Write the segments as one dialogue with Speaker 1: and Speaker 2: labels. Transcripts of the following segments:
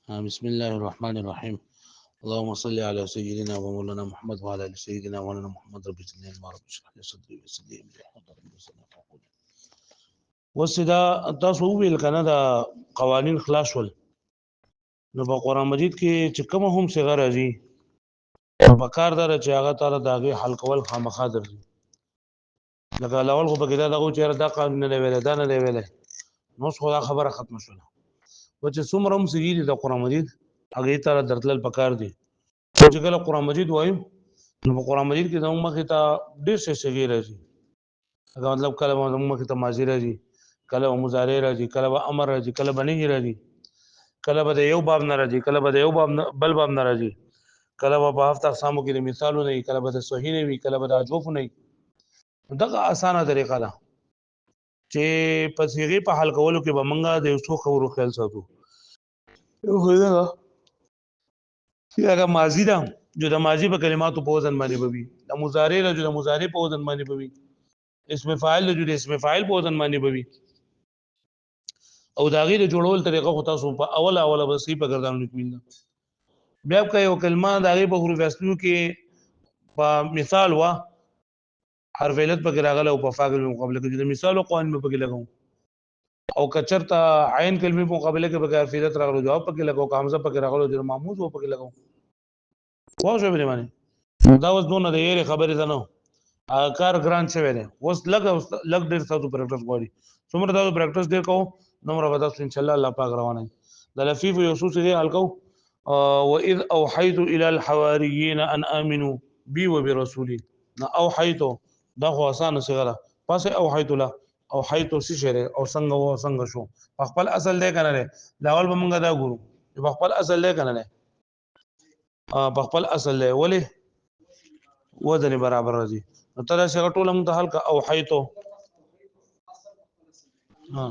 Speaker 1: بسم الله الرحمن الرحيم. اللهم صل على سيدنا ومولانا محمد وعلى ال سيدنا ومولانا محمد. رب زدني علما رب اشرح لي صدري ويسر لي امري واحلل عقدة من لساني يفقهوا قولي. وسدا تاسو ویل کنه دا قوانین خلاص ول نو په قران مجید کې چې کوم هم څنګه راځي په کار دار چې هغه تعالی داغه حل کول خامخا درځي. لکه الاول خو په کې دا دغه چې دا قانون نه ویل دا نه ویل نو څو خبره ختم شوه. و چې څومره هم سګي د قران مجید هغه تعالی درتل پکار دي. چې کله قران مجید وایم نو په قران مجید کې زموږ مخې ته ډېر څه شګي راځي. دا مطلب کله زموږ مخې ته ماضی راځي، کله مضارع راځي، کله امر راځي، کله بنهي راځي، کله به یو باب نه راځي، کله به یو باب بل باب نه راځي، کله به په هفته اقسامو کې مثالونه وي، کله به صحیح نه وي، کله به اجوف نه وي. دغه اسانه طریقه ده چې په صيغه په حل کولو کې به مونږه د یو څو خبرو خیال ساتو. یو خدای چې هغه ماضی ده جو د ماضی په کلماتو په وزن باندې بوي، د مضارع له جو د مضارع په وزن باندې بوي، اسم فاعل له جو د اسم فاعل په وزن باندې بوي. او دا غي د جوړول طریقه خو تاسو په اوله بسې په ګردانو کې ویل. بیا که یو کلمه دا غي په حروف اصلو کې په مثال وا حرف علت په راغله او په فاعل مقابله کې د مثال او قوانین په کې لګاو. او کچرتا عین کلمې په مقابله کې بغیر فعلت راغلو جواب په کې لګاو، حمزه په کې راغلو د معموز په کې لګاو. واښو به معنی دا اوس دونه د یې خبرې ده نو کار ګران شوی دی. اوس لګ ډېر تاسو پریکټس غواړي. څومره تاسو پریکټس ډېر کوو نو مرا تاسو ان شاء الله الله پاک روانه. د لفیف یو څه دی الکو واذ اوحيت الى الحواريين ان امنوا بي وبرسولي. اوحيت دا خو اسانه څنګه پس اوحيت له اوحيت شعر او څنګه شو په خپل اصل دی کنه نه لاول به مونږ دا ګورو په خپل اصل دی کنه نه په خپل اصل دی ولی وزن برابر راځي. نو تر څنګه ټول موږ ته حل کا اوحيت ها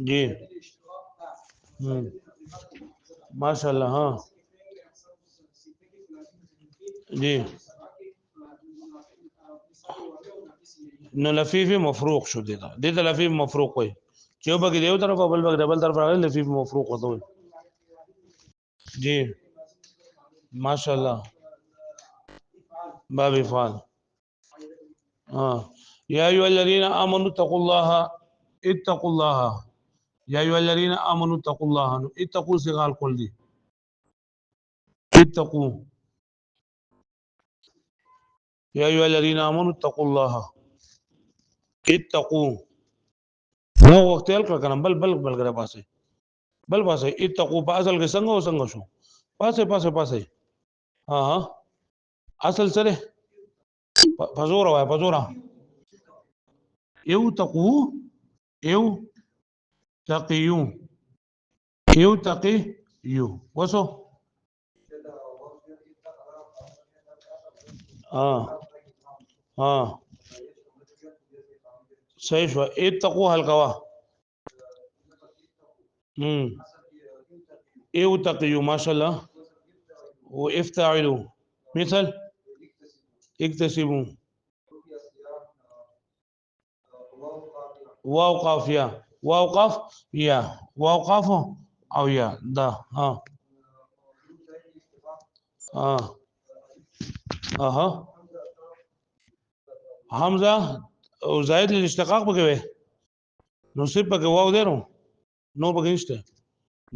Speaker 1: جی ماشاء الله ها جی نو لفیف مفروق شو دي دا لفیف مفروق وي چې یو بګ دیو طرف بل بګ بل طرف راغلی لفیف مفروق وته جی ماشاء الله باب فعل يا ايها الذين امنوا اتقوا الله اتقوا الله يا ايها الذين امنوا اتقوا الله اتقوا صيغه الكل دي اتقوا يا ايها الذين امنوا اتقوا الله اتقوا نو وخت یل کړه کنه بل غره پاسه بل پاسه اتقوا په اصل کې څنګه شو پاسه ها اصل سره فزوره وای فزوره یو تقیو وسو صحیح شو اتقوا حلقوا ایو تقیو ماشاء الله وافتعلوا مثل اكتسبوا واو قافيه واو قاف يا واو قاف او يا دا اها حمزه او زائد للاشتقاق بګوي نو صرف پکې واو دی نو پکې نشته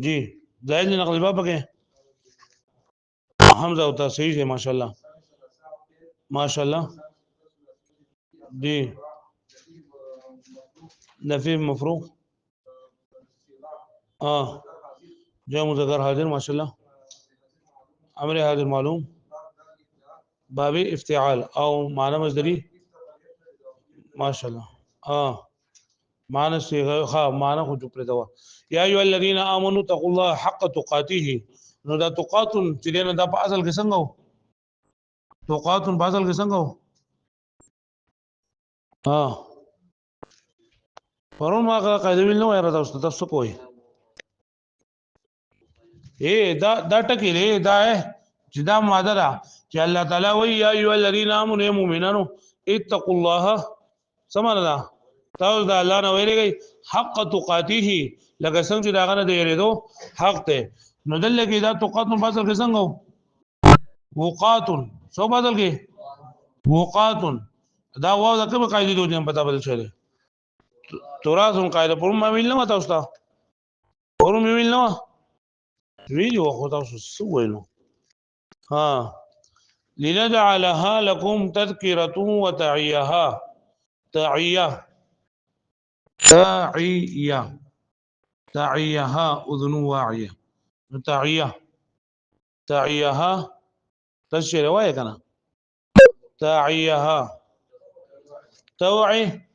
Speaker 1: جی زائد لنقل الباب پکې حمزه او صحیح ہے ماشاء الله جی لفيف مفروق جاء مذكر حاضر ماشاء الله امر حاضر معلوم باب افتعال او معنى مصدري ماشاء الله معنى صيغه معنى خو پر دوا يا ايها الذين امنوا اتقوا الله حق تقاته نو دا تقاتن چې دا په اصل کې څنګه تقاتن په اصل کې څنګه پرون ما قاعده ویل نو یاره تاسو کوی دا ټکی دی دا چې دا ماده ده چې الله تعالی وی یا ایه الذین آمنوا مؤمنانو اتقوا الله سمانه تاسو د الله نه ویریږي حق تقاته لکه څنګه چې داغه نه دی یریدو حق ته نو دلته دا تقات په اصل کې څنګه وقات سو بدل کې وقات دا واو د کومه قاعده دی چې پتا بدل شوی تراث قاعده پر ما ویل نه تاسو ته پر ما ویل نه ویلو خو تاسو سو ویلو ها لنجعلها لكم تذكرة وتعيها تعية تعية تعيها أذن واعية تعية تعيها تشير رواية كنا تعيها توعي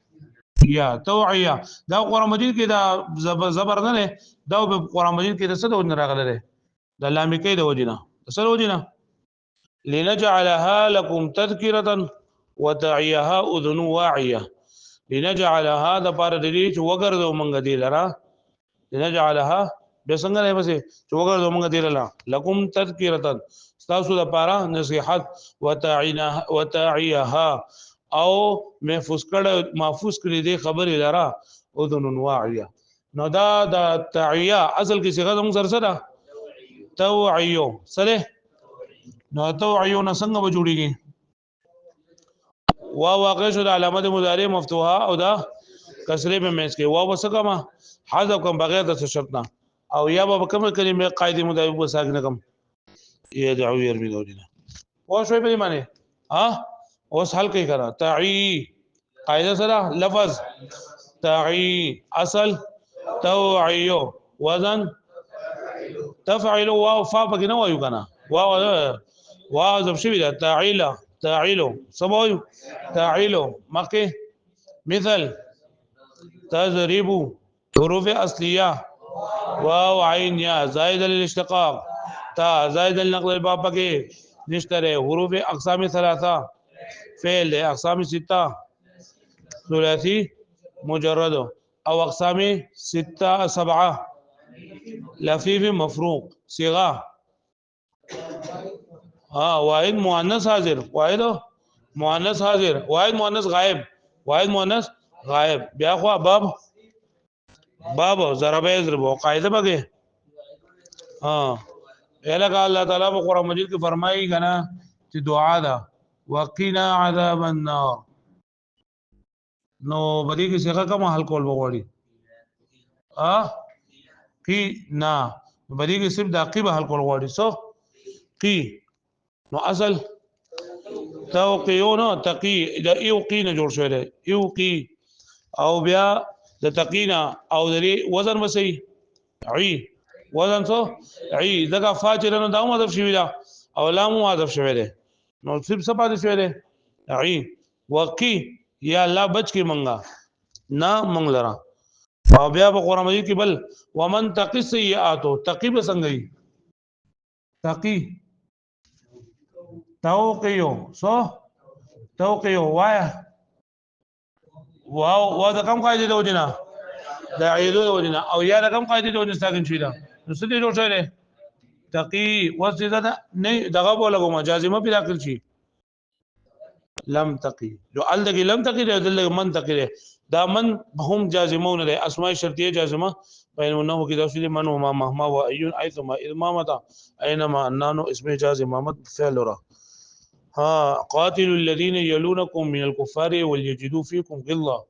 Speaker 1: یا توعیه دا قرآن مجید کې دا زبر نه ده دا په قرآن مجید کې د څه د وجه راغلی دی د لامې کې د وجه نه د څه د وجه نه لنجعلها لكم تذکرة وتعيها اذن واعيه لنجعلها د پاره د دې چې وګرځو مونږ دې لرا لنجعلها به څنګه نه پسې چې وګرځو مونږ دې لرا لكم تذکرة تاسو د پاره نصيحت وتعيها او محفوظ کړي دې خبرې لرا اذن واعيه نو دا د تعیه اصل کې څنګه موږ سره سره توعیو سره نو توعیو نه څنګه به جوړیږي واقع شو د علامه مضارع مفتوحه او دا کسره په مېز کې واو وسکه ما حذف کوم بغیر د شرط نه او یا به کوم کلمه قاعده مضارع وساګ نه کوم يدعو يرمي دولنا او شوي په معنی ها اوس حل کوي کرا تعی قاعده سره لفظ تعی اصل توعیو وزن تفعل واو فا پکې نه وایو کنه واو زب شوی دا تعیلو سموي تعیلو مکه مثل تضرب حروف اصليه واو عين يا زائد للاشتقاق تا زائد النقل الباب پکې نشتره حروف اقسام ثلاثه فعل اقسام سته ثلاثي مجرد او اقسام سته سبعه لفيف مفروق صيغه واحد مؤنث حاضر واحد مؤنث حاضر واحد مؤنث غائب واحد مؤنث غائب بیا خو باب ضرب يضرب قاعده بګه الهک الله تعالی په قران مجید کې فرمایي کنه چې دعا ده وقنا عذاب النار نو بدی کې څنګه کوم حل کول وغوړي کی نا بدی کې صرف د عقیبه حل کول وغوړي سو کی نو اصل توقیون تقی د یوقین جوړ شوی دی یوقی او بیا د تقینا او د وزن وسی عی وزن سو عی دغه فاجرن دا مذهب شوی دا او لام مذهب شوی دی نو صرف سپاد شوی دی عی وقی یا الله بچ کی منګه نا منګ لرا او بیا په قران مجید کې بل ومن تقی سیئات تقی به څنګه ای تقی توقیو سو توقیو واو دا کم قاعده دی وجنا دا عیدو دی وجنا او یا دا کم قاعده دی وجنا ساکن شي دا نو څه دی جوړ شوی دی تقی وسیزه نه دغه بوله کوم جازمه پیدا کړی شي لم تقي جو الدغه لم تقي دلته من تقي دا من هم جازمون له اسماء شرطيه جازمه بينه کې تفصیل من وما مهما وايون ايثما امامه اينما انانو اسم جازمه فعل را قاتل الذين يلونكم من الكفار وليجدوا فيكم غلظه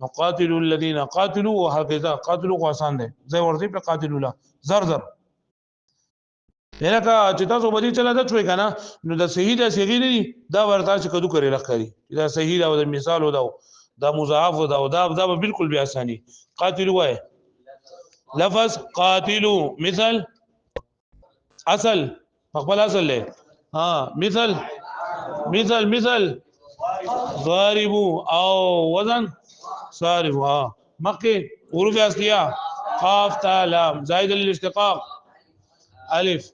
Speaker 1: نقاتل الذين قاتلوا وهكذا قاتلوا آسان ده زي ورته په قاتلوا لا زر لکه چې تاسو باندې چلا د چوي کنه نو د صحیح د صحیح نه دا ورته چې کدو کوي لخري دا صحیح دا د مثال دا مضاعف دا بالکل بیا اساني قاتل وای لفظ قاتلوا مثل اصل خپل اصل له مثل ضاربوا او وزن صارفوا مکه حروف اصليه قاف تا لام زائد الاشتقاق الف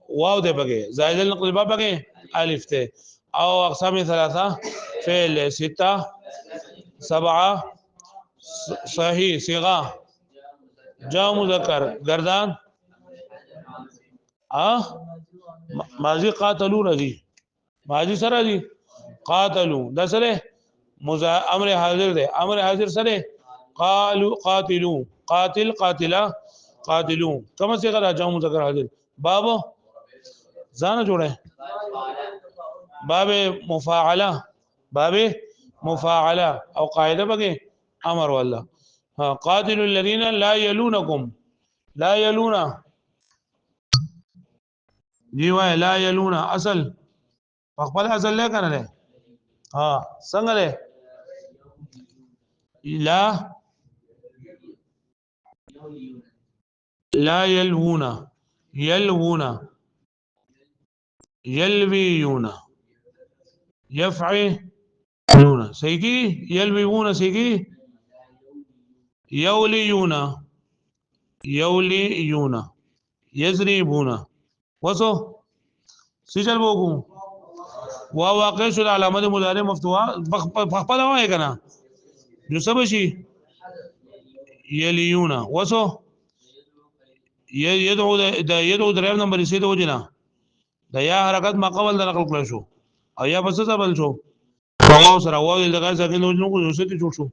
Speaker 1: واو ده بگه زائد النقل با بگه الف ته او اقسام ثلاثه فعل سته سبعه صحیح صيغه جمع مذکر گردان ماضی قاتلوا رضی ماضی سره دي قاتلوا ده سره امر حاضر ده امر حاضر سره قالوا قاتلوا قاتل قاتله قاتلوا كما سے غیر جمع مذکر حاضر باب ځان جوړه باب مفاعله باب مفاعله او قاعده بګه امر والله ها قاتل الذين لا يلونكم لا يلون جی وای لا يلون اصل خپل اصل له کنه له ها څنګه له لا لا يلوون يلوون يلويون يفعلون سيكي يلوون سيكي يوليون يوليون يزربون وسو سجل بوكو واقع شو علامه مضارع مفتوحه خپل وای کنه جو سب شي يليون وسو يدعو دا يدعو دریم نمبر یې سیده وجنا دا یا حرکت ما قبل د نقل کړو شو او یا بس ځبل شو واو سره واو دغه ځکه نو نو یو څه جوړ شو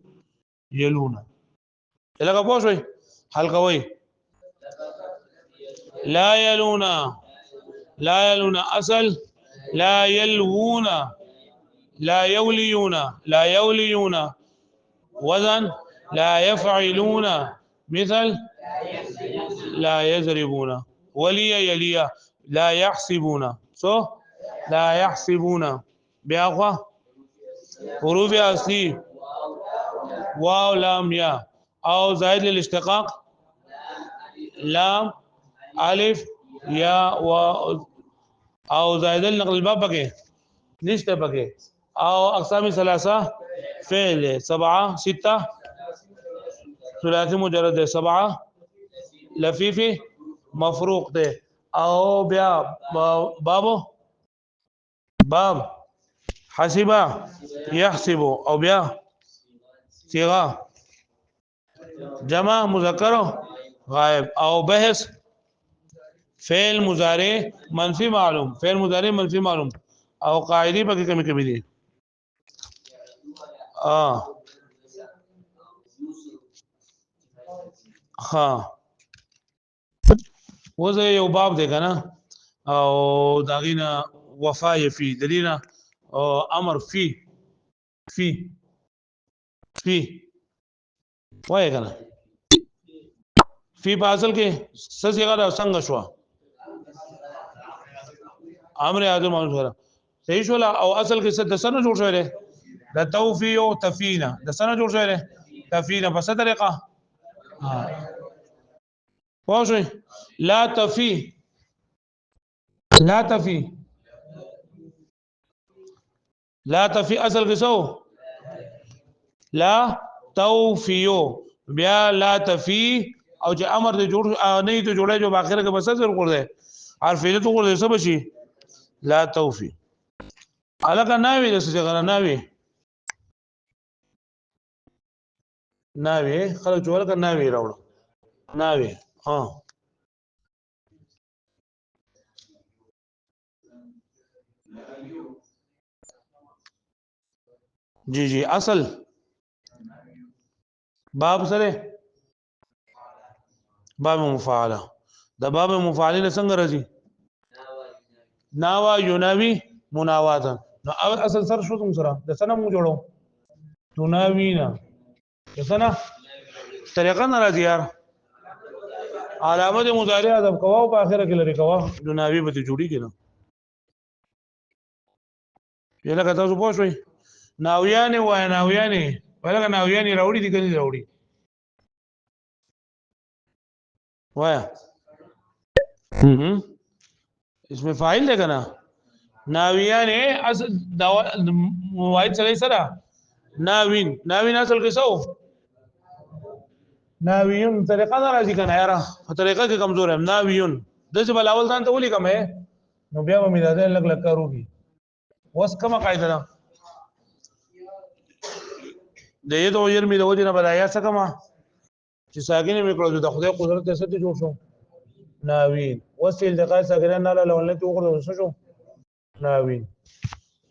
Speaker 1: يلون لکه پوه شوي حل کوي لا يلون لا يلون اصل لا يلوون لا يوليون لا يوليون وزن لا يفعلون مثل لا يزربون ولي يلي لا يحسبون سو لا يحسبون بأخوة حروف اصلي واو لام يا او زائد للاشتقاق لام الف يا و او زائد النقل الباب بقى نشته بقى او اقسام ثلاثه فعل 7 6 ثلاثي مجرد 7 لفيفي مفروق ده او بیا بابو باب حسبا يحسب او بیا صيغه جمع مذکر غائب او بحث فعل مضارع منفی معلوم فعل مضارع منفی معلوم او قاعده پکې کمی کمی دي ها وزه یو باب دی کنه او داغینا وفای فی دلینا او امر فی وای کنه فی په اصل کې څه دا څنګه شو امر اعظم سره صحیح شو او اصل کې څه د سره جوړ شوی دی د توفی او تفینا د سره جوړ شوی دی تفینا په څه طریقه واښوي لا تفي لا تفي لا تفي اصل کې څه لا توفيو بیا لا تفي او چې امر دې جوړ نه دې جوړه جو باخره کې بس ضرور کړ دې حرف دې تو کړ دې څه بشي لا توفي الګا ناوي دې څه غره ناوي خلک جوړ کړ ناوي راوړ ناوي ها جی جی اصل باب سره باب مفاعله د باب مفاعله څنګه راځي ناوا يناوي مناواتا نو اصل سر شو تم سره د سنه مو جوړو تناوینا د سنه طریقه ناراضي یار علامه مضارع ادب کوا او په اخره کې لري کوا تناوی به جوړی کړه یله کته تاسو پوه شئ ناویانه وای ناویانه ولکه ناویانه راوړي دي کني راوړي وایا اسم فاعل ده کنه ناویانه اصل واحد سره سره ناوین اصل کې څو ناویون طریقه راځي کنه یاره طریقه کې کمزور هم ناویون دغه بل اول ځان ته ولي کوم نو بیا به مې راځي لګ لګ کاروږي وس کومه قاعده ده د یو د ير مې د وجه نه بدایا څه کما چې ساګینه مې کړو د خدای قدرت څخه ته جوړ شو ناوین وسیل دقای ساګینه نه له ولنه تو وګړو څه شو ناوین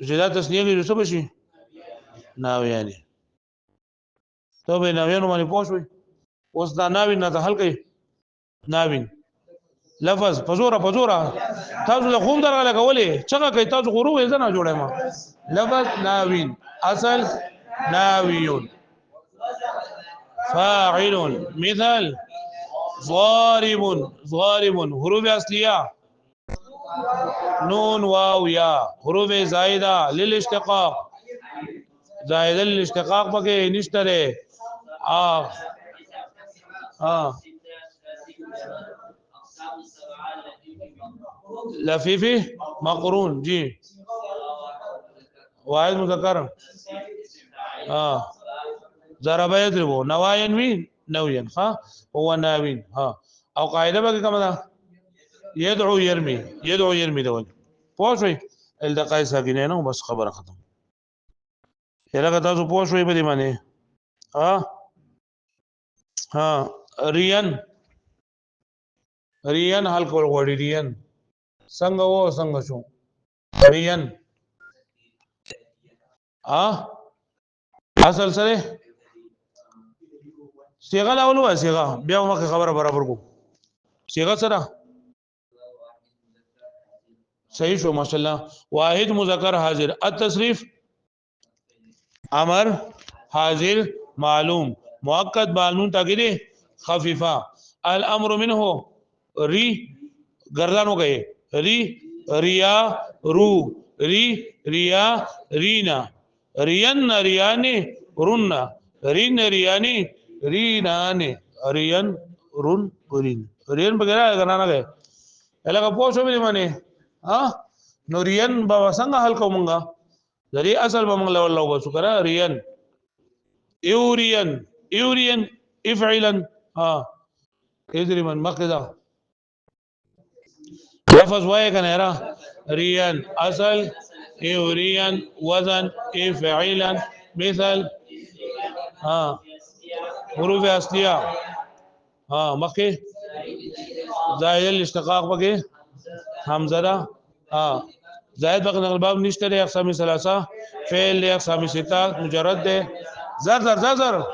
Speaker 1: زیاده تسنیه کې څه بشي ناویانی ته به ناویانو باندې پوښوي اوس دا ناوین نه حل کوي ناوین لفظ پزورا تاسو د خوب درغله کولې چغه کوي تاسو غرو یې نه جوړه ما لفظ ناوین اصل ناویون فاعل مثال ضارب حروف اصليه نون واو یا حروف زائده للاشتقاق زائده للاشتقاق پکې نشته ده لفيفي مقرون جی واحد مذکر ضرب يضرب نواين وين نوين ها هو ناوين ها او قاعده بقى كما ده يدعو يرمي ده پوښوي التقاء ساكنين بس خبره ختم یلکه تاسو پوښوي په دې باندې ها ریان حل کول غوړي ریان څنګه شو ریان اصل سره صيغه الاول وا صيغه بیا موږ خبره برابر کو صيغه سره صحیح شو ماشاءالله واحد مذکر حاضر التصریف امر حاضر معلوم مؤکد معلوم تاکید خفیفہ الامر منه ری گردان ہو گئے ریا رو ریا رینا ریان ریانی رن ریانی رینان ریان رن رین وغیرہ گرانا گئے الګ پوښو به باندې نو ریان با څنګه حل کومګه ذری اصل به موږ لول وسو کرا ریان یورین افعلا ادري من مقدا لفظ وای کنه را ریان اصل یورین وزن افعلا مثل حروف اصلیه مخه زائد الاشتقاق بګه حمزه دا زائد بقى نقل باب نشته د اقسام ثلاثه فعل له اقسام سته مجرد ده زر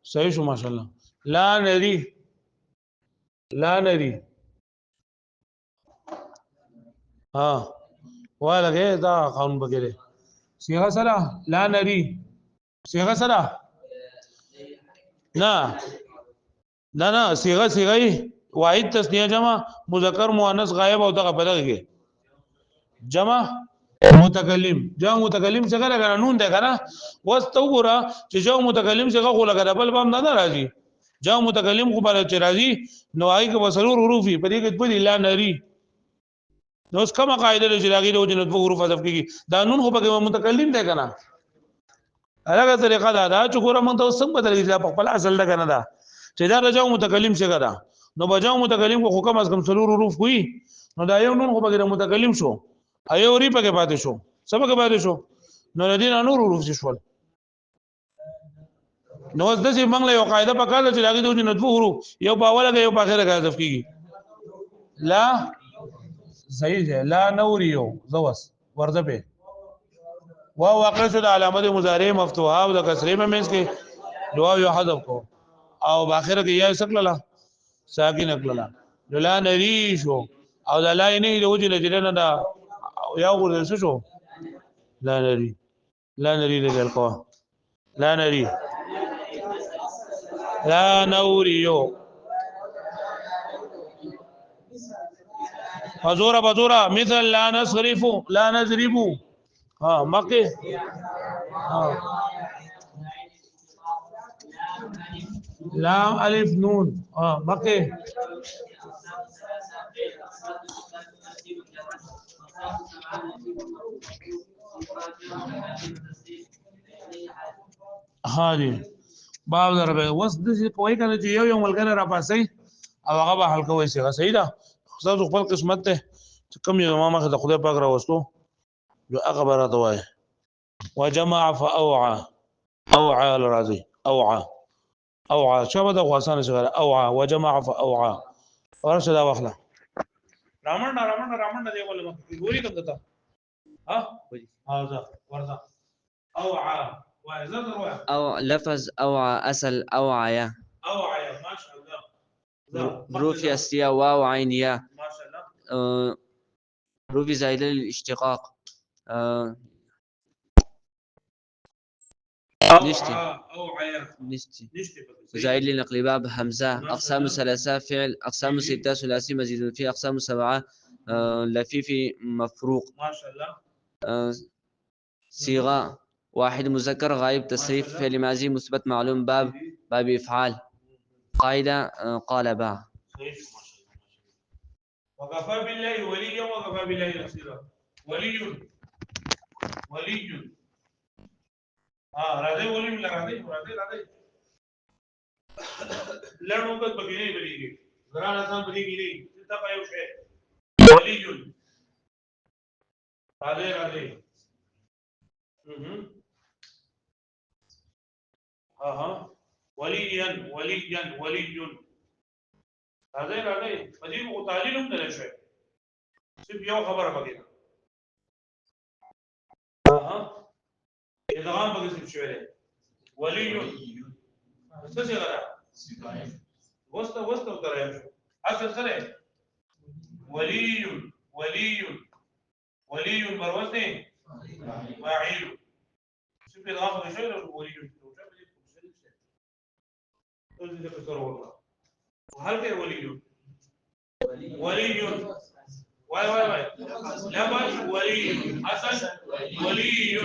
Speaker 1: صحیح شو ماشاءالله لا نری ولا غیر دا قانون بګره صيغه سره لا نری صيغه سره نه صيغه واحد تسنیه جمع مذکر مؤنث غائب او دغه بدغه کې جمع متکلم څنګه لګا نون ده کنه واست وګوره چې جو متکلم څنګه خو لګا بل بام نه راځي جو متکلم خو بل چې راځي نو هغه کې وسلور حروفي په دې کې په لا نری نو اس کومه قاعده لري چې راګي د وجنه په حروف حذف کیږي دا نون خو په متکلم ده کنه هغه طریقه دا چې ګوره موږ ته څنګه بدلېږي په خپل اصل ده کنه دا چې دا رجاو متکلم څنګه ده نو بجاو متکلم خو کم از کم سلور حروف کوي نو دا یو نون خو به متکلم شو ایو ری پکې پاتې شو سبق پاتې شو نو ردین نور حروف شول نو د دې منګله یو قاعده پکاله چې راګي د نطفو حروف یو په اوله یو په اخره کې حذف کیږي لا صحیح ده لا نوریو زوس ورده په واو واقع شو د علامه مضارع مفتوحه او د کسرې ممنس کې دعا یو حذف کو او په اخره کې یا سکللا ساکن اکللا لا نری شو او د لا نه د وجه لجنه دا یا غوړل شو لا نری للقوا لا نری لا نوريو فزورا مثل لا نضرب مکه لام الف نون مکه جی باب ضربه وس د کوی کنه چې یو ملګری را پاسي او هغه به حل کوي څنګه صحیح ده خصوصا خپل قسمت ته کم یو ما مخه د خدای پاک را وستو جو اخبار توای وجمع فاوعى الرازي اوعى شبه د غوسانه څنګه اوعى وجمع فاوعى ورشه دا واخله رامن دې ولا مخ ګوري کوم دته ها هذا ورده اوعى وعزت روح
Speaker 2: أو لفظ أوعى أسل أوعى
Speaker 1: اوعى ما شاء الله
Speaker 2: رفع السيا واو عين يا
Speaker 1: ما شاء الله
Speaker 2: رفع زائد الاشتقاق نشتي زائد لنقل باب همزة أقسام ثلاثة فعل أقسام ستة ثلاثي مزيد في أقسام سبعة لفيف مفروق
Speaker 1: ما شاء الله
Speaker 2: صيغة واحد مذكر غائب تصريف فعل ماضي مثبت معلوم باب إفعال قاعدة قالبا
Speaker 1: وكفى بالله وليا وكفى بالله نصيرا ولي راځي ولي من راځي لړ وخت پکې نه بلیږي زران آسان بلیږي نه څه پایو شي ولي راځي وليا راځي پدې مو تعلیل هم نه شي صرف یو خبره پکې ادغام پکې څه شوی ولي څه څه غلا وسط ترى اصل سره ولي مروته فاعل شوف ادغام پکې شوی ولي وهل كان ولي واي لبن ولي حسن ولي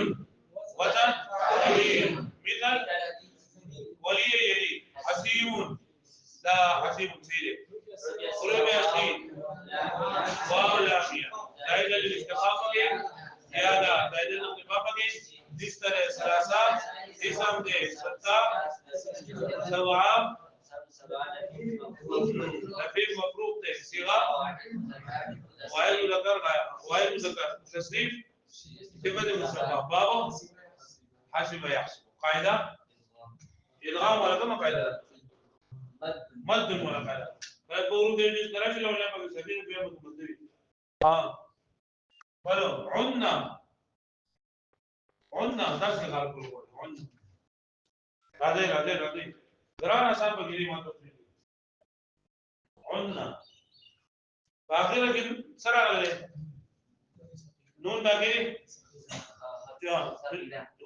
Speaker 1: وطن ولي مثل ولي يلي حسيب لا حسيب سيدي قرب ياسين واو لامية دائما للاستقامة زيادة دائما للاستقامة دستر ثلاثة اسم دي ستة سبعة لفيف مفروض دي صيغة واحد مذكر تصريف صفة مصطفى بابا حسب يحسب قاعدة إدغام ولا كما قاعدة مد ولا قاعدة فالبورو دي نشتراش لو لما بيسافين فيها متمدرين فلو عنا درس خلق القول عنا راضي قرانا سام بجري ما تفصيل عنا باقي لكن سرع عليه نون باقي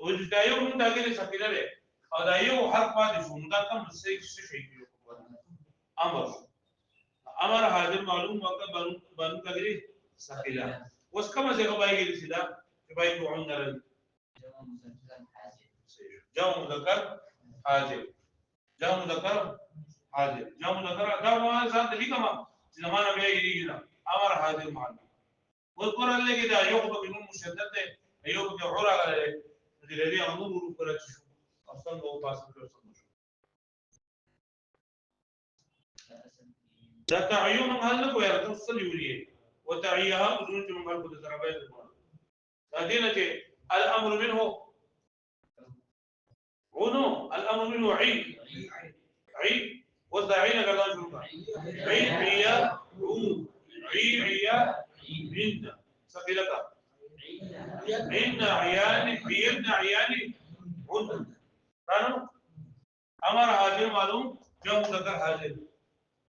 Speaker 1: وجدايو نون باقي سكينة له أدايو حرف ما تشوف نتاكم شيء أمر هذا المعلوم وقت بنو باقي سكينة وسكما زي باقي سيدا باقي عنا جمع مذكر حاضر جمع مذكر ده ما انسان دي كما زمان بیا یریږي امر حاضر معلوم وذكر الله كده يوقف بنون مشدد ايوب بن عرى على الذي امر فرج اصلا هو فاصل ده تعيون هل لك يا توصل يوري وتعيها بدون جمع قلب ضربات هذه الامر منه الامر منه عيد والداعين قال شنو عيا عند سقيلك عندنا عيان عند كانوا امر حاضر معلوم جمع مذكر حاضر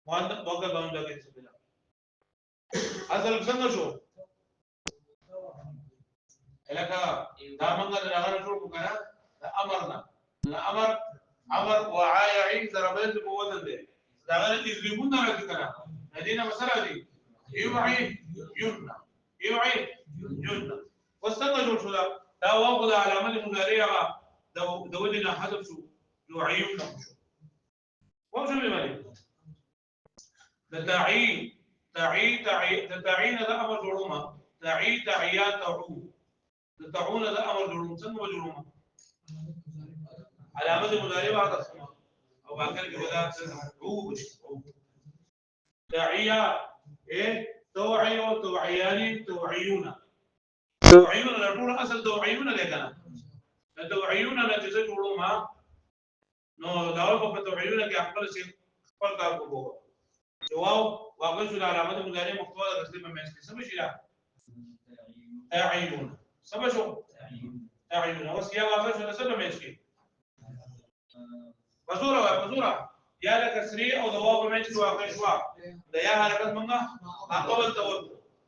Speaker 1: مؤنث مؤكد ضمير لكن سبيلا اصل څنګه شو الکه دا موږ د هغه شروع وکړه امر وعايعين ضربات بوزن ده غير يضربون على كده هدينا مساله دي يوعي يمنع واستنجوا شو ده واخذ علامه مضارعه ده ودنا حذف شو يعيون شو وشو بمعنى ده تعين ده امر جرومه تعيات تعون ده امر جروم سمو جرومه علامة مضارعة تسمى أو باكر كذا عوب داعية إيه توعيان توعيون لا تقول أصل توعيون لكنا توعيون لا تزجروا ما نو داول بقى توعيون كأقبل شيء قبل كاربو جواب واقع شو علامات مضارع مقطوعه غسل بمنس کې سم شي لا تعيون سم شو تعيون وسيا واقع شو غسل بمنس کې مزوره یا د کسری او د واو په منځ کې واقع شو د یا حرکت منګه قبل تور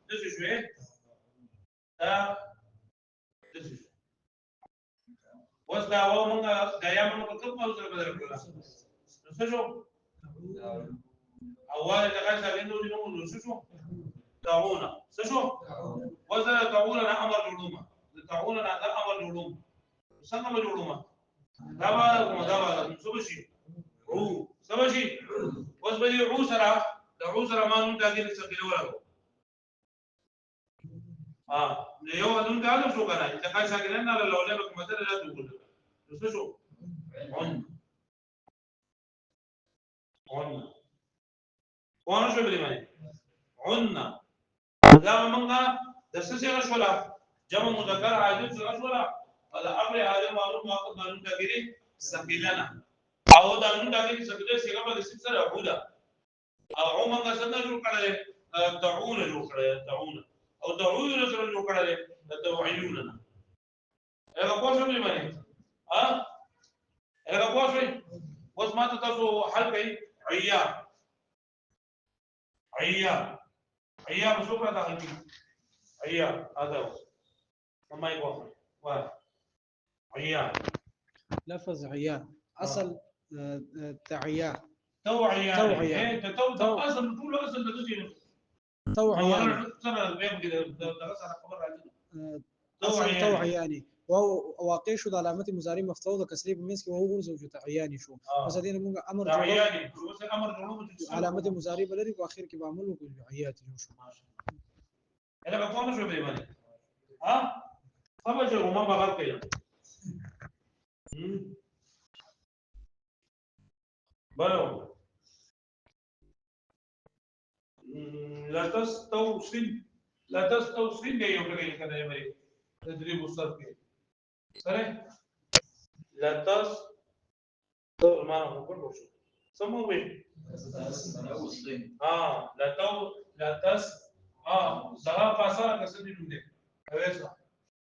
Speaker 1: د څه شوې دا د څه وس دا واو منګه د یا منګه په کوم ځای سره بدل کړل څه شو اول د غږ سره نو نو شو تعون څه شو وزن تعون انا امر جوړومه تعون انا دا امر جوړوم څنګه به جوړومه دا به څه شي عو سمجي اوس به عو سره د عو سره ما نون تاګي څه ولاګو نو یو نون تاګو شو کنه چې کا شاګران نه لولې به کومه سره راځو څه شو عن شو بلی معنی عنا دا منګه د څه څه شولا جمع مذکر عادل څه شولا ولا امر عادل معلوم واقع قانون تاګي ثقيلنا او دا نن دا کې څه دې څنګه به څه سره عوده او عمره څنګه جوړ کړل تعون جوړ کړل تعون او تعون سره جوړ کړل تعيوننا هغه پوښتنه مې باندې هغه پوښتنه اوس ما ته تاسو حل کړئ عيا بسوكرة داخل فيه عيا هذا هو ما يقوم عيا
Speaker 3: لفظ عيا اصل تعيا
Speaker 1: توعية ايه اصل طول اصل تجي
Speaker 3: توعيا
Speaker 1: ترى بيم كده درس على خبر عادي
Speaker 3: توعياني وهو واقع شو علامه مضارع مفتوضه كسري بمسك وهو غرزه تعياني شو مثلا موږ امر
Speaker 1: تعياني امر جوړو
Speaker 3: علامه مضارع بلري په اخر کې به عمل وکړي عيات شو
Speaker 1: انا بقوم شو بيمانه خبر وما بغلط كده بلو لا تستوصل دې یو کړی کنه مې تدریب وسط کې سره لا تس تو ما هو په وشو سمو وي لا تس دغه پاسه کسه دې نوم دې اوسه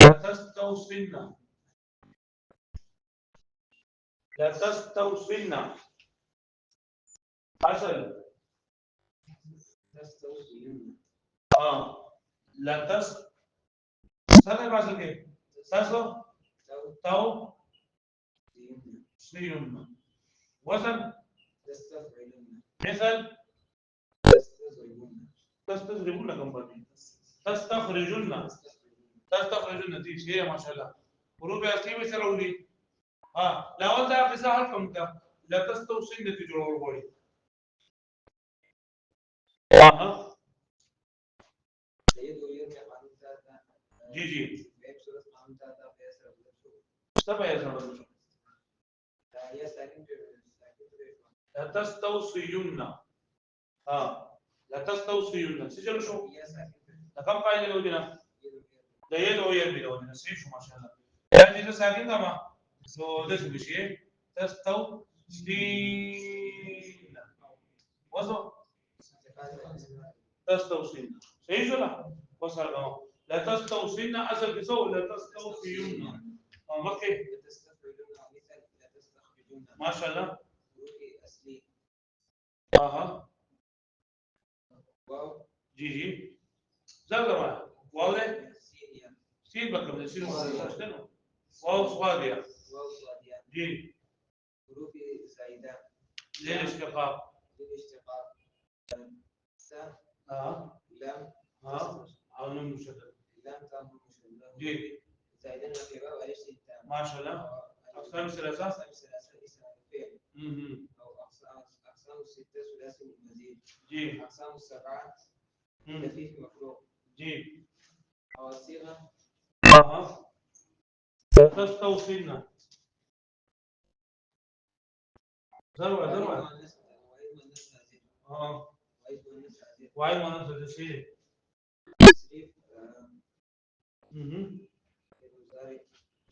Speaker 1: لا تستوصلنا اصل لا تس سنه باسه کې تاسو تاو سيرنا وزن مثل تستخرجون كم باندې تستخرجون دي شيء ما شاء الله حروف اصلي به سره ودي لا وضع في ساحه كم لا تستوصل نتيجه جوړول غواړي جی سب ہے سمجھ لا تستوصيون لا تستوصيون سجل شو كم قاعده لو دينا ده يدعو يربي لو دينا سيف شو ما شاء الله يعني ده ساكن كما سو ده بشيء تستوصين وصل تستوصين صحيح ولا وصل لا تستوصين اصل بسو لا تستوصيون مكه ما شاء الله واو جی زغرا واو ده سين بكم سين ولا واو صاديه جی
Speaker 4: حروف زائده
Speaker 1: للاشتقاق
Speaker 4: لام
Speaker 1: او نون مشدد
Speaker 4: لام تام مشدد
Speaker 1: جی
Speaker 4: زائده نقيبه والف
Speaker 1: ما شاء الله اقسام ثلاثه
Speaker 4: اسم فعل او اقسام سته ثلاثي مزيد
Speaker 1: جی
Speaker 4: اقسام السبعه لفيف مفروغ
Speaker 1: جی
Speaker 4: او الصيغه
Speaker 1: تستوصلنا ذروه واي مؤنث تشريف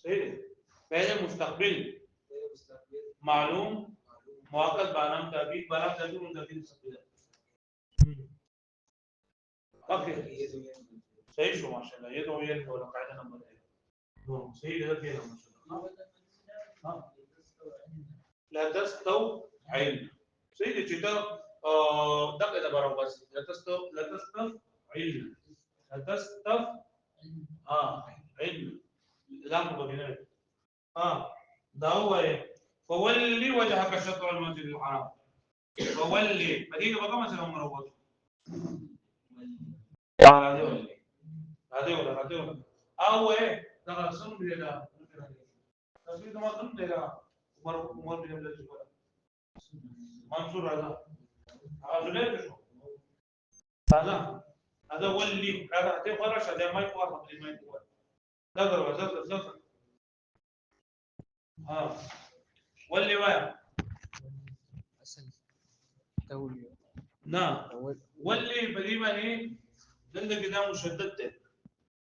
Speaker 1: صحيح فعل مستقبل معلوم مؤكد بانام تابعي بانام تابعي مستقبل اوكي صحيح شو ما شاء الله يدعو يدعو ولا قاعده نمبر صحيح ده كده ما شاء الله لا تستو عين سيدي كده دقة ده برا بس لا تستو عين لا تستو عين لا مبغينا ده هو ايه فولي وجهك شطر المسجد الحرام فولي هذه بقى مثلا مروج هذه او ايه دخل سن بلا تصوير ما سن بلا عمر بن عبد العزيز منصور هذا ليه شو هذا ولي هذا تفرش هذا ما يقوى ما يقوى ذكر ولي وين
Speaker 2: أصل تولي
Speaker 1: نعم ولي بديما ايه عندك ده مشدد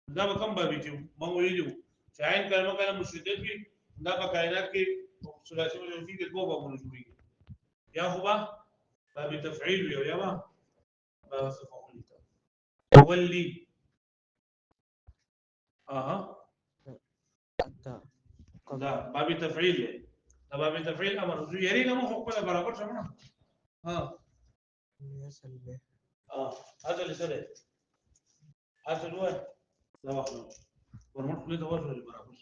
Speaker 1: ده كم بابيتي ما هو يجوا شاين كلام مشدد في ده كائنات كي ثلاثي ولا في جوه بقول يا هو باب تفعيل يا ما باب صفه ولي لا باب تفعيل ده باب تفعيل امر يرينا ما هو كل برابر شمنا
Speaker 2: يسأل به
Speaker 1: هذا اللي سأله هذا الوين لا واحد ورمت كل ده وجه برابر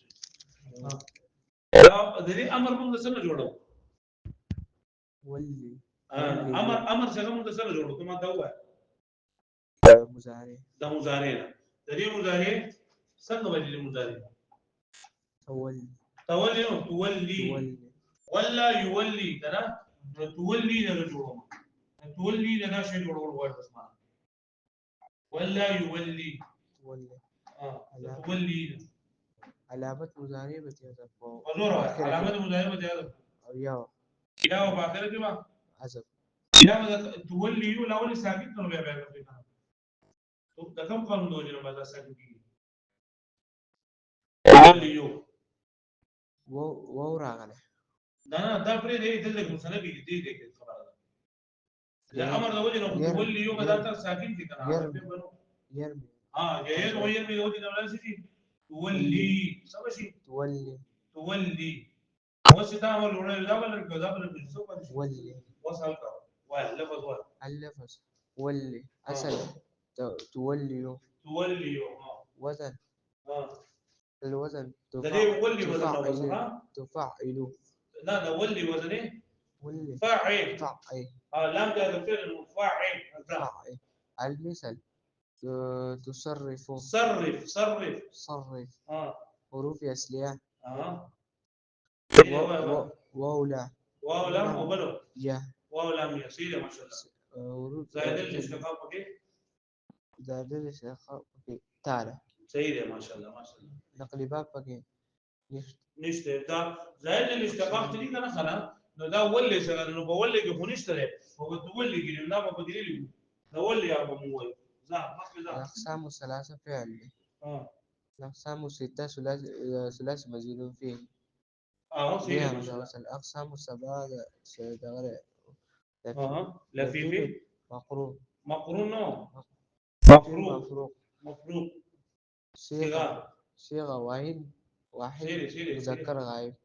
Speaker 1: دې امر موږ سره جوړو
Speaker 2: ولي
Speaker 1: امر څنګه موږ سره جوړو کومه دا وای
Speaker 2: مزارع
Speaker 1: دا مضارع د دې مضارع څنګه وایي مضارع تولي نو تولي ولا يولي کنه تولي نه جوړو تولي نه شي جوړول وای بس ما ولا يولي تولي
Speaker 2: علامة مزارع بتيازف
Speaker 1: وزورة علامة مزارع بتيازف
Speaker 2: يا
Speaker 1: باخره کې ما
Speaker 2: حسب
Speaker 1: يا تولي يو لا ولي ساكت نو بیا بیا کوي تو د کوم قانون دی چې ما ساکت کیږي تولي يو
Speaker 2: و راغله
Speaker 1: دا پرې دی دلته کوم سره کې دی خبره ده امر د وجه نو تولي يو بدل تر ساکت دي کنه
Speaker 2: يرمي
Speaker 1: يا يرمي د وجه نو لاسي تولي سبشي تولي وستا امر ورونه دا بل څه پاتې
Speaker 2: ولي
Speaker 1: وصل کا وای لفظ وای
Speaker 2: اللفظ ولي أصل تولي وزن الوزن تفعل
Speaker 1: لا ولي وزن ايه؟
Speaker 2: ولي
Speaker 1: فاعل لام ده الفعل فاعل
Speaker 2: المثل تصرف
Speaker 1: صرف
Speaker 2: حروف أصلية
Speaker 1: واو لام وبلو
Speaker 2: يا
Speaker 1: واو لام يسير ما شاء الله زائد الاشتقاق اوكي
Speaker 2: زائد الاشتقاق اوكي تعالى
Speaker 1: سيدي ما شاء الله
Speaker 2: نقل باب اوكي
Speaker 1: نشته دا زائد الاشتقاق دي کنه خلا نو دا ولي سره نو بولي کې خو نشته هو تولي کې نه په بدلیل دا ولي یا بموي
Speaker 2: الأقسام الثلاثة فعل الأقسام الستة ثلاثي مزيد فيه الأقسام السبعة
Speaker 1: لفيفي
Speaker 2: مقرون
Speaker 1: مفروق
Speaker 2: صيغة واحد مذكر غائب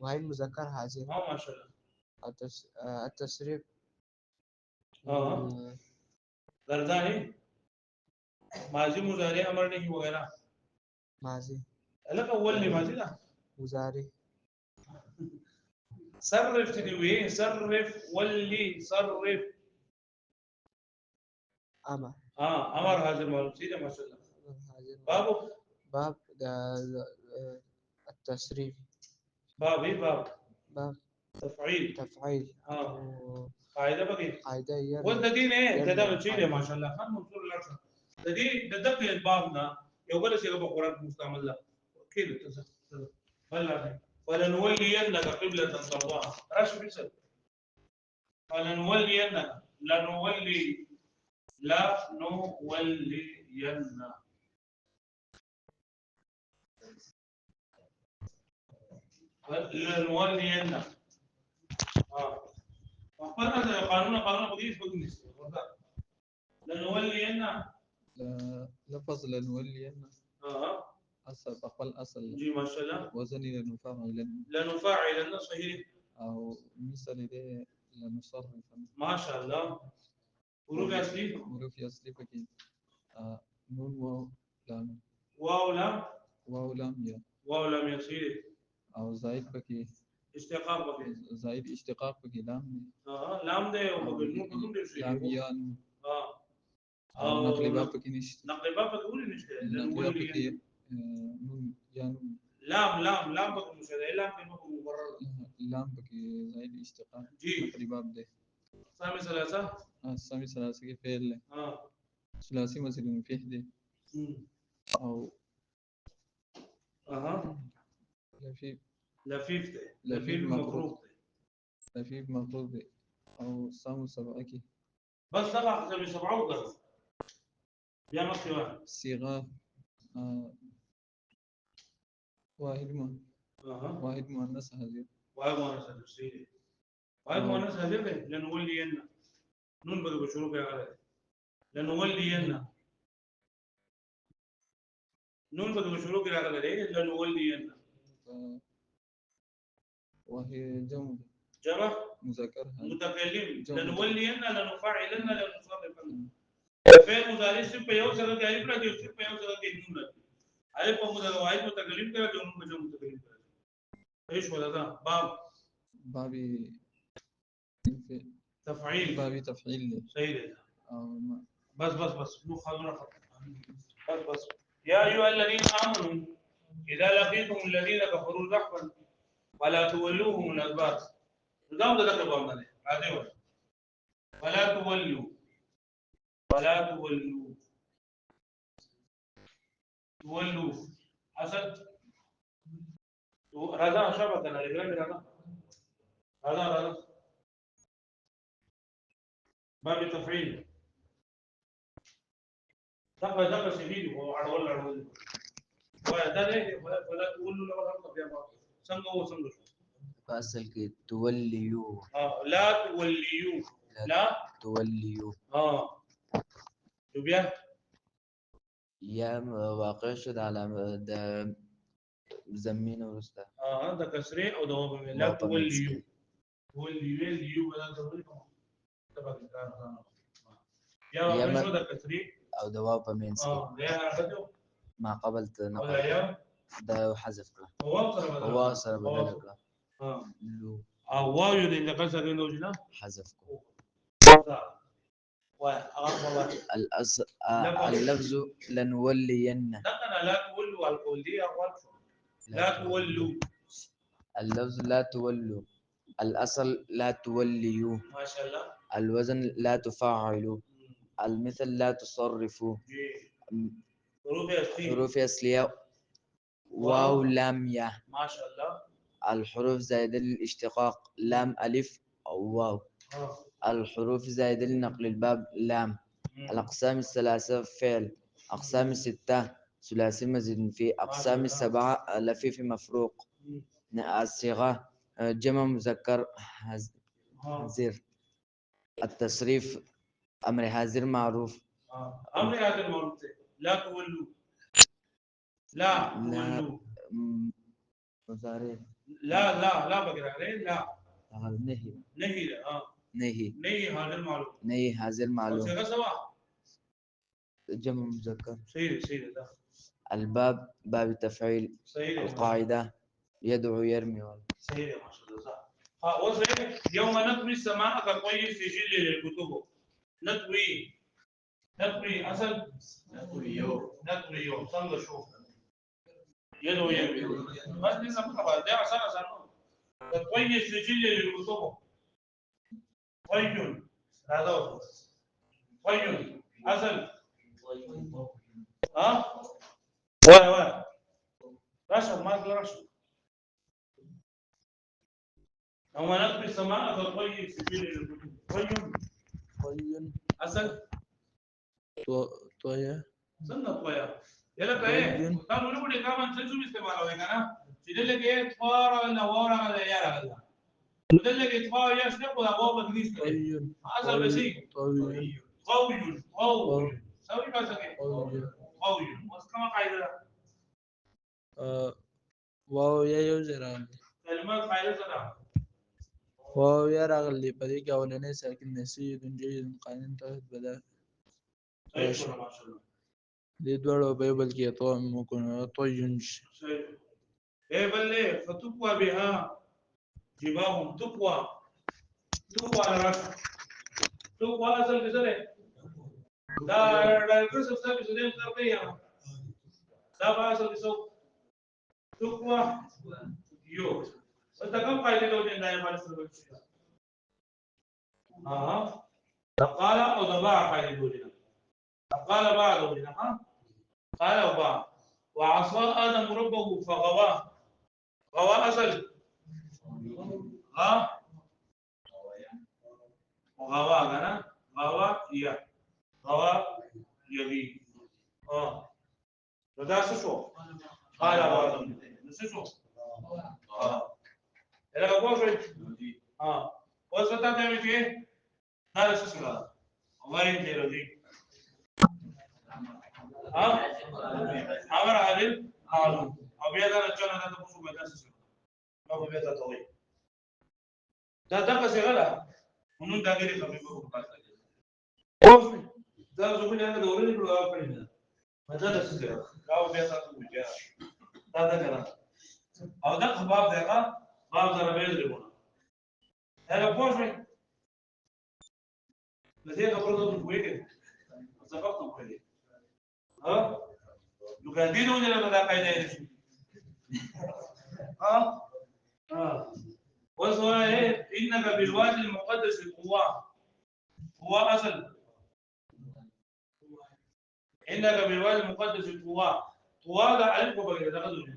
Speaker 2: مذكر حاضر
Speaker 1: ما شاء الله
Speaker 2: التصريف
Speaker 1: درداني ماضي مضارع امر नहीं वगैरह
Speaker 2: ماضي
Speaker 1: अलग अव्वल नहीं ماضي ना
Speaker 2: مضارع
Speaker 1: صرف تدوي صرف ولي صرف
Speaker 2: أمر
Speaker 1: امر هذا المعلوم سيده ما شاء الله
Speaker 2: باب التصريف
Speaker 1: باب تفعيل قاعده بقي
Speaker 2: قاعده
Speaker 1: والذين ايه تدغ شيء ما شاء الله خان منصور الارشد الذي دقق البابنا يقول شيء بقران مستعمل له كده بلى فلنولينك قبلة ترضاها رش بيسل فلنولينك لنولين وقال هذا قانون بقيس بقيس لنولين
Speaker 5: لفظ لنولين أصل أقل أصل
Speaker 1: جي ما شاء الله
Speaker 5: وزني لنفعلن
Speaker 1: لنفاعلن صحيح
Speaker 5: أو مثل ده لنصرف
Speaker 1: ما شاء الله حروف أصلي
Speaker 5: حروف أصلي بكي نون واو لام
Speaker 1: واو لام
Speaker 5: واو لام يا
Speaker 1: واو لام يصير
Speaker 5: أو زائد بكي
Speaker 1: اشتقاق بقى
Speaker 5: زائد اشتقاق بكي لام
Speaker 1: لام ده وبقول نون
Speaker 5: لام يا نون
Speaker 1: اه
Speaker 5: أو نقل باب بكي نشت
Speaker 1: نقل باب بقول نشته
Speaker 5: نقل باب بكي نون يا نون
Speaker 1: لام بقول مش هذا لام كلمة مبررة
Speaker 5: لام بكي زائد اشتقاق
Speaker 1: جي
Speaker 5: نقل باب ده
Speaker 1: سامي ثلاثة
Speaker 5: السامي ثلاثة فعل ثلاثي مزيد فيه ده أو لفيف
Speaker 1: لفيف ده
Speaker 5: لفيف
Speaker 1: لفيف مفروض ده
Speaker 5: لفيف مفروض ده أو سامو سبعكي
Speaker 1: بس طبعا سامي سبعة وقرا يا مكي واحد
Speaker 5: صيغة واحد واحد مؤنث هذه
Speaker 1: واحد مؤنث تفسيري واحد مؤنث هذه لنولين نون بقى بشروط يا غالي لنولين نون بقى بشروط يا غالي لنولين
Speaker 5: وهي
Speaker 1: جمع
Speaker 5: مذكر
Speaker 1: متكلم لنولين لنفعلن لنصرفن
Speaker 5: جمع.
Speaker 1: فعل مضارع सिर्फ يو سره के अलिफ लगे सिर्फ यू सره के नून लगे अलिफ को वाहिद मुतकल्लिम करा जो नून बजा मुतकल्लिम करा ايش ولا ذا
Speaker 5: بابي
Speaker 1: تفعيل
Speaker 5: بابي تفعيل
Speaker 1: سيد
Speaker 5: أو ما
Speaker 1: بس مو خلونا بس يا ايها الذين امنوا اذا لقيتم الذين كفروا زحفا فلا تولوهم الادبار نظام ده كده بامنا هذه ولا تولوا حسن رضا شبك انا رجلا رضا باب التفعيل دقة سيدي وعلى ولا وده ليه ولا تقول له لا غلط يا بابا سنجو
Speaker 2: فأصل كي توليو
Speaker 1: لا توليو لا
Speaker 2: توليو
Speaker 1: تبيا
Speaker 2: يا واقع شد على ده زمين ورستا
Speaker 1: ده كسرين او دوام لا توليو ليو ولا توليو تبقى يا واقع شو ده كسرين
Speaker 2: أو دواب مينسكي
Speaker 1: يا بدو
Speaker 2: ما قبلت
Speaker 1: ولا
Speaker 2: نقل
Speaker 1: يا
Speaker 2: ده حذف له
Speaker 1: وواصل
Speaker 2: بدلك لو
Speaker 1: واو يدي اللي قصد انه جنا
Speaker 2: حذف
Speaker 1: الأصل
Speaker 2: اللفظ لنولين
Speaker 1: لا تولوا القول دي لا تولوا
Speaker 2: اللفظ لا تولوا الأصل لا توليوا
Speaker 1: ما شاء الله
Speaker 2: الوزن لا تفعلوا المثل لا تصرفوا حروف أصلية واو لام يا
Speaker 1: ما شاء الله
Speaker 2: الحروف زائد الاشتقاق لام ألف أو واو الحروف زائد النقل الباب لام الأقسام الثلاثة فعل أقسام الستة ثلاثي مزيد في أقسام السبعة لفيف مفروق الصيغة جمع مذكر حذر التصريف أمر حاضر معروف
Speaker 1: أمر حاضر معروف لا تولوا
Speaker 2: مضارع
Speaker 1: لا بقرا عليه لا نهي حاضر معروف
Speaker 2: نهي حاضر معلوم
Speaker 1: صيغة سواء
Speaker 2: جمع مذكر
Speaker 1: سيد ده
Speaker 2: الباب باب التفعيل
Speaker 1: سيد
Speaker 2: القاعدة يدعو يرمي
Speaker 1: سيد ما شاء الله وصحيح يوم نطوي السماء كطي سجل للكتب نطوي أصل نطوي يوم صلى شوف يدعو يرمي بس لسه مخبر ده عشان كطي سجل للكتب طي هذا هو طي أصل وين رشد ما أقدر رشد أو نطوي السماء كطي سجل للكتب طي أصل
Speaker 5: تويا
Speaker 1: سنة طويا يلا كأي كانوا نقول كمان تنسوا استعمالوا هنا سيدل كأي طوارا ولا وارا ولا يارا ولا سيدل كأي طوارا يا شنو ولا وارا بنيس كأي أصل بسيط قوي قوي سوي بس كده
Speaker 5: قوي
Speaker 1: قوي بس كما قاعده
Speaker 5: واو یا یو ځای راغلی
Speaker 1: كلمات قاعده سره
Speaker 5: واو یا راغلی په دې کې اولنی ساکن دی سید جید قانون توحید بدل
Speaker 1: صحيح شو ما شاء الله
Speaker 5: دې دواړو په یو بل کې طویون شي
Speaker 1: صحيح ايه بل فتقوى بها جباههم تقوى على راسك تقوى اصل كده دا كسب سبب زين تربيه دا اصل كسب تقوى يو انت كم قاعده لو جن دايما فلسفه قال او ضباع قاعده لو جن قال بعض لو جن قال وباع وعصى ادم ربه فغواه غوى اصل غوى انا غوى يا غوى يغي ده شو قال بعض شو انا بقول وصلت تعمل ايه هذا شو هذا الله يهديك امر عادل معلوم ابيض انا جانا ده تبصوا بدرس ما بيتا طويل ده كسيغلا ونون ده غير خفيف بقى ده زوجي انا دوري له اقل ما ده تسيغلا راو بيتا طويل ده كلام او ده باب ده باب ضربين لبنا هذا بوشي لديه خبر ده كويس سبقتم كويس يقدرون ولا لا قاعده وسؤال انك بالوادي المقدس القوى هو اصل انك بالوادي المقدس القوى قوى لا الف وبغير تاخذوا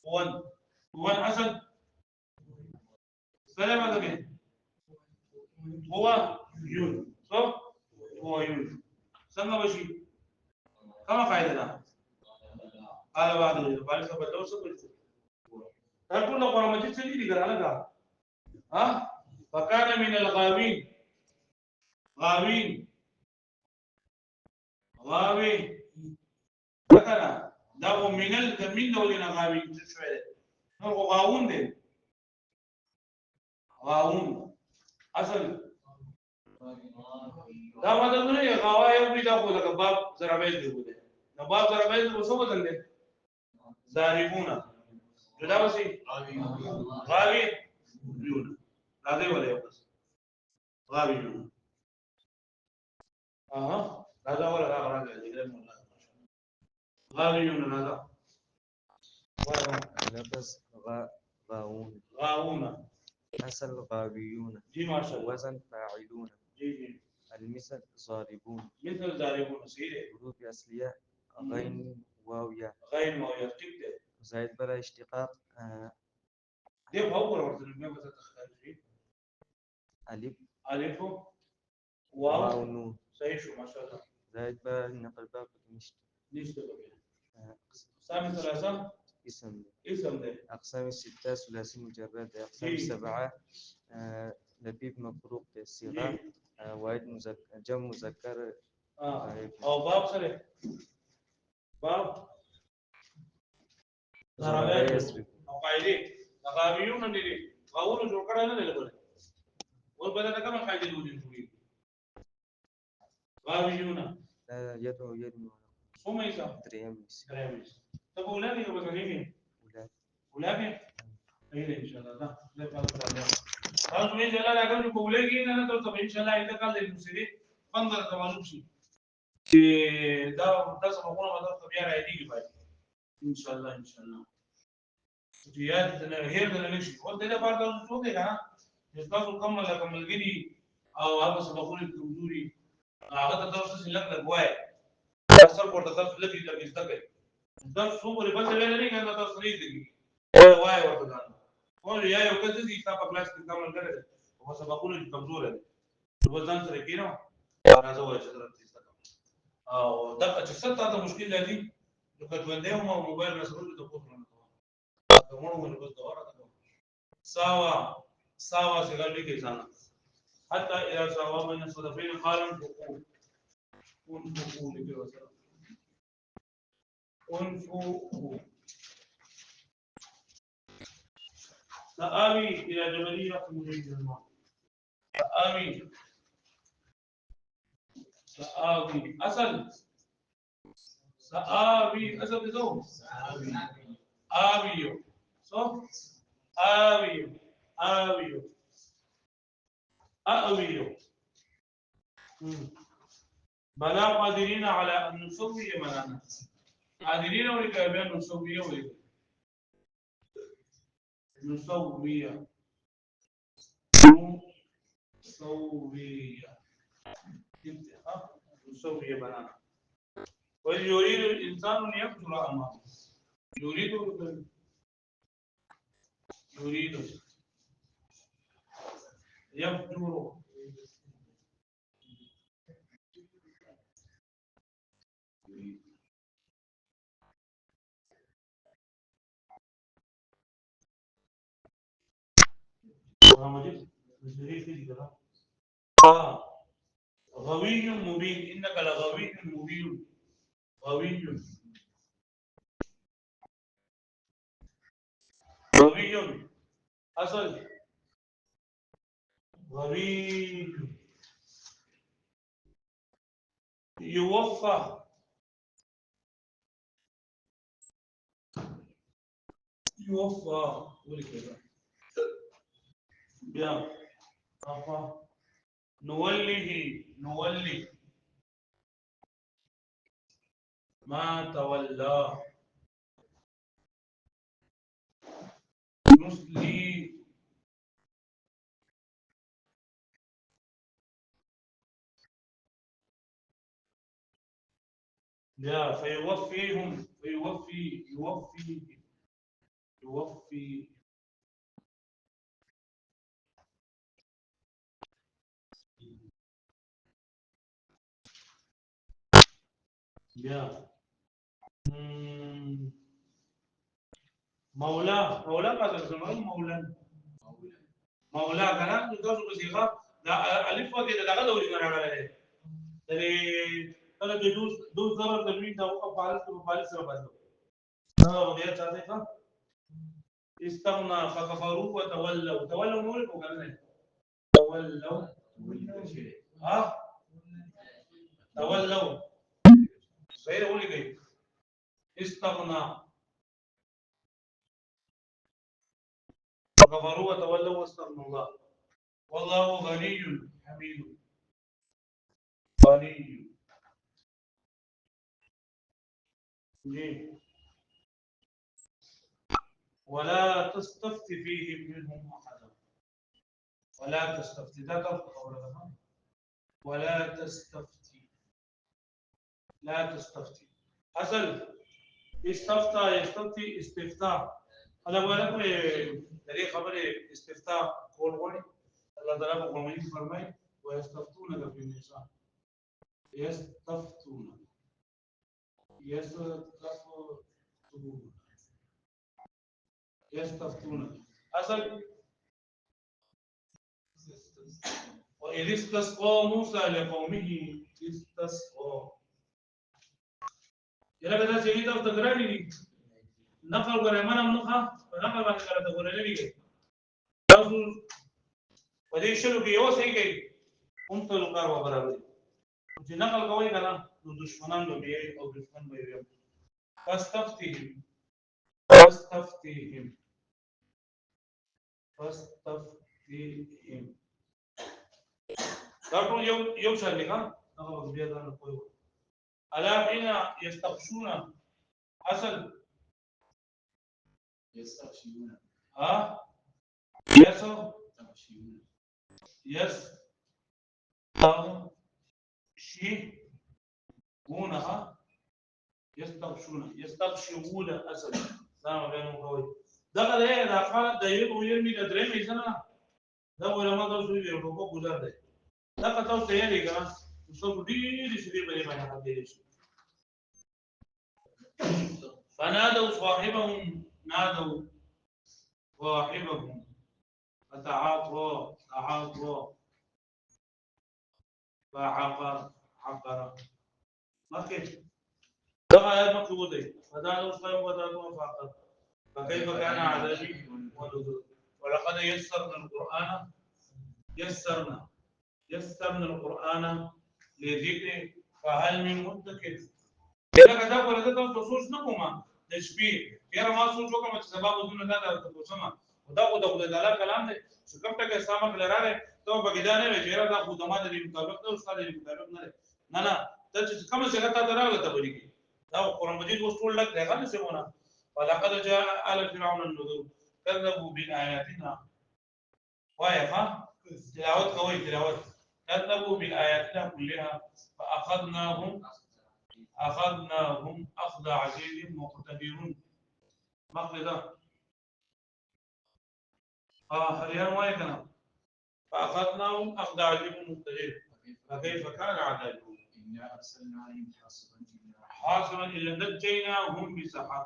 Speaker 1: قوى اصل سلام عليكم هو يون صح هو يون سمى بشي كما فائده ده على بعض البال سبب سبب تقول لو ما جيت لي قال فكان من الغاوين غاوين مثلا ده من دولنا غاوين شويه هو غاوون ده غاوون اصل دا مطلب نه غاوا یو بي دا خو لکه باب زرابیز دی بوده نو باب زرابیز وسو بدل دي زاربونه جدا وسی غاوی یون راځي ولا یو بس غاوی یون راځه ولا راځي غاوی یون راځه
Speaker 2: لفظ غاوون
Speaker 1: غاوونه
Speaker 2: أصل غاويون
Speaker 1: جي ما شاء الله
Speaker 2: وزن فاعلون
Speaker 1: جي
Speaker 2: المثل ضاربون
Speaker 1: مثل زاربونه سيده
Speaker 2: حروف أصلية غين واو ياء
Speaker 1: غير ما يكتب
Speaker 2: زائد بلا اشتقاق
Speaker 1: دي فوق ورد ما بتتخيل فيه
Speaker 2: ألف
Speaker 1: الف
Speaker 2: واو نون
Speaker 1: صحيح شو ما شاء الله
Speaker 2: زائد بلا نقل باب
Speaker 1: نشتغل أقسام ثلاثة
Speaker 2: اسم
Speaker 1: ده
Speaker 2: أقسام الستة ثلاثي مجرد أقسام السبعة لبيب مفروق الصيغة واحد جمع مذكر
Speaker 1: أو باب سره باب
Speaker 2: ضرب يسرب
Speaker 1: أو قاعدة غاويون اللي غاوون جو كذا لا لا والبلد كمان قاعدة يقولون غاويون
Speaker 2: يدعو يدعو
Speaker 1: ثم يسا
Speaker 2: تريمس
Speaker 1: طب أولادي لو بتغنيني أولادي أيه إن شاء الله ده فعل الله خلاص من جلال أقول لكم أولادي أنا تو طب إن شاء الله إذا قال المسيرين فنظر تمام شيء ده سبقونا ما ده طبيعي رايدي باي إن شاء الله إن شاء الله جيات هير ده نمشي قلت ده بعد شو ده كنا يستاسو كمل جدي أو هذا سبقوني الكمدوري هذا درس لك لقواي أصل قرط درس لك يستقبل درس هو اللي بس اللي كان درس ليدي واي وقتنا هو يا يوكل دي كتاب كلاس كتاب كده هو سبقوني الكمدوري هو زان سركينه أنا زوج شدرت يستقبل أو ده أشوف هذا مشكلة دي لو كنت وديهم موبايل مسؤول تقول كمان بس دورة سوا سيغلبي كيسانا حتى إذا سوا من الصدفين قارن فقود انفقوا لكده مثلا انفقوا. سآوي إلى جبلية مجيد الماء. سآوي سآوي أصل سآوي أصل زوج آويو صح آويو آويو آويو. بلا قادرين على أن نسوي منانا قادرين ولا بأن نسوي ولا نسوي نسوي نسوي بنانا. ويريد الإنسان أن يقتل أمامه يريد يفجر غوي مبين إنك لغوي مبين غوي غوي أصل غوي يوفى يوفى قولي كده يا أفا نولي ما تولى نصلي يا فيوفيهم يوفي يا مولاه ما تسمعون مولاه كلام تدرس بصيغه لا الف وكذا لا غدوا لنا على يعني انا بدوس ضرر تنوين ده وقف على سبب لا بغيت هذا استغنى فكفروا تولوا مولك وقال تولوا ها تولوا صحيح قولي كيف استغنى فكفروا وتولوا واستغنى الله والله غني حميد غني ولا تستفت فيهم منهم احدا ولا تستفتي لا تفقه ولا تستفتي لا تستفتي اصل يستفتي استفتاء انا بقول لك دي خبر استفتاء قول غني الله تعالى بقومين فرمای ويستفتونك في النساء يستفتون يستفتونك اصل وإذ استسقى موسى لقومه استسقى يلا كذا سيدي تو تقرأني نقل قرآن منخا ونقل بعد كذا تقرأني لي تاسو ودي شلو کې یو څه کوي هم ته لوکار و برابر چې نقل کوي کنه نو دشمنان به وي او دشمن به وي فاستفتهم دا ټول یو څه دی ها هغه بیا دا نه کوي الا حين يستغشون اصل يستغشون ها يستغشون اصل سلام عليكم قوي دغه دا قال د یو یمي د درې مې څنګه دا علماء تاسو یې په ګذر دی دا تاسو ته یې لګا څو ډېر شي دی باندې حاضر شي فنادوا صاحبهم فتعاطى فعقر مخکې دغه آیات مخکې ودی فدا اوس لا ودا فقط فكيف كان عذابي ونذر ولقد يسرنا القرآن لذكر فهل من مدكر لکه دا پر دې تاسو سوچ نه کوم د شپې یاره ما سوچ وکم چې سبا بدون دا د کومه دا خو د خدای تعالی کلام دی چې کوم ټکي سامه لراره ته به دا نه وي چې دا خو د ما د مطابق د استاد د مطابق نه نه ته چې کوم څه غته دراغله ته بریږي دا قرآن مجید اوس ټول لګ دی غل څه ونه ولقد جاء آل فرعون النذر كذبوا بآياتنا وايفا تلاوت قوي تلاوت كذبوا بآياتنا كلها فأخذناهم أخذ عزيز مقتدر مقتدر هريان واي كنا فأخذناهم أخذ عزيز مقتدر فكيف كان عذابه
Speaker 6: إنا أرسلنا عليهم
Speaker 1: حاصبا إلا نجيناهم بسحر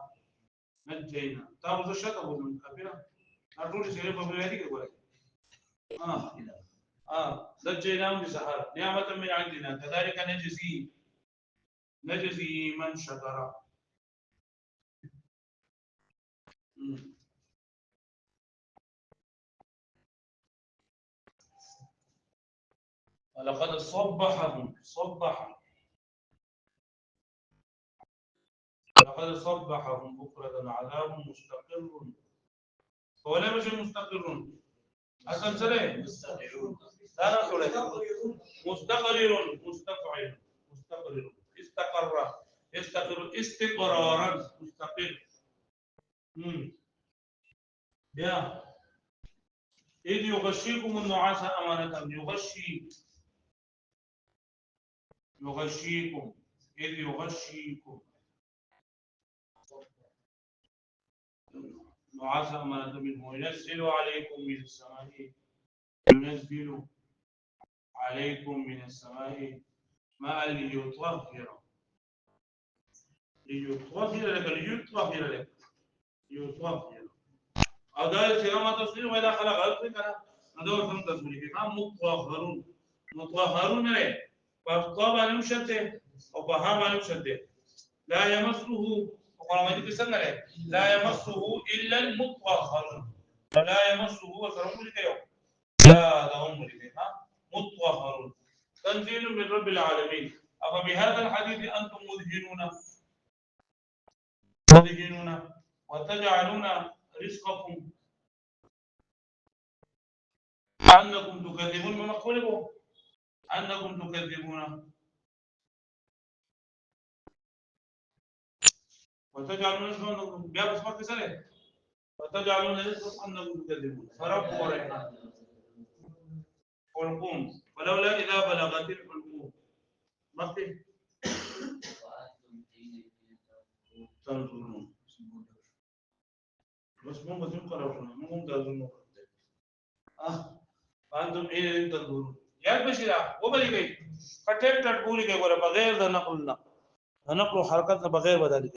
Speaker 1: نجينا تابو شتبو من كبيرة أرجو سيري بابلياتي كبيرة نجيناهم بسحر نعمة من عندنا كذلك نجزي من شكر ولقد صبحهم بكرة عذاب مستقر ولا مش مستقر أصلا سلام مستقرون لا مستقر مستفعل مستقر استقر استقرارا مستقر يا إذ يغشيكم النعاس أمانة يغشيكم إذ يغشيكم نعاس أمانة منه ينزل عليكم من السماء ماء ليطهر لك او دا چې ما تصویر وای دا خلک غلط کړه نو دا ورته تصویر کې مطهرون نه فطابا نمشته او بها نمشته لا يمسه وقال ما دي څنګه لا يمسه الا المطهرون لا يمسه وسرمول كيو لا ده هم مطهرون تنزيل من رب العالمين أفبهذا الحديث أنتم مدهنون وتجعلون رزقكم أنكم تكذبون بما قلبوا أنكم تكذبون وتجعلون رزقكم بيا بس ما تسأله وتجعلون رزقكم أنكم تكذبون فرب ورحمة والقوم ولولا إذا بلغت الحلقوم مخي تنظرون بس مو بدون قرارنا مو تنظرون أنتم إيه تنظرون يا بشيرة وبلي كي فتح تقولي كي ولا بغير ذا نقلنا نقل حركتنا بغير بدل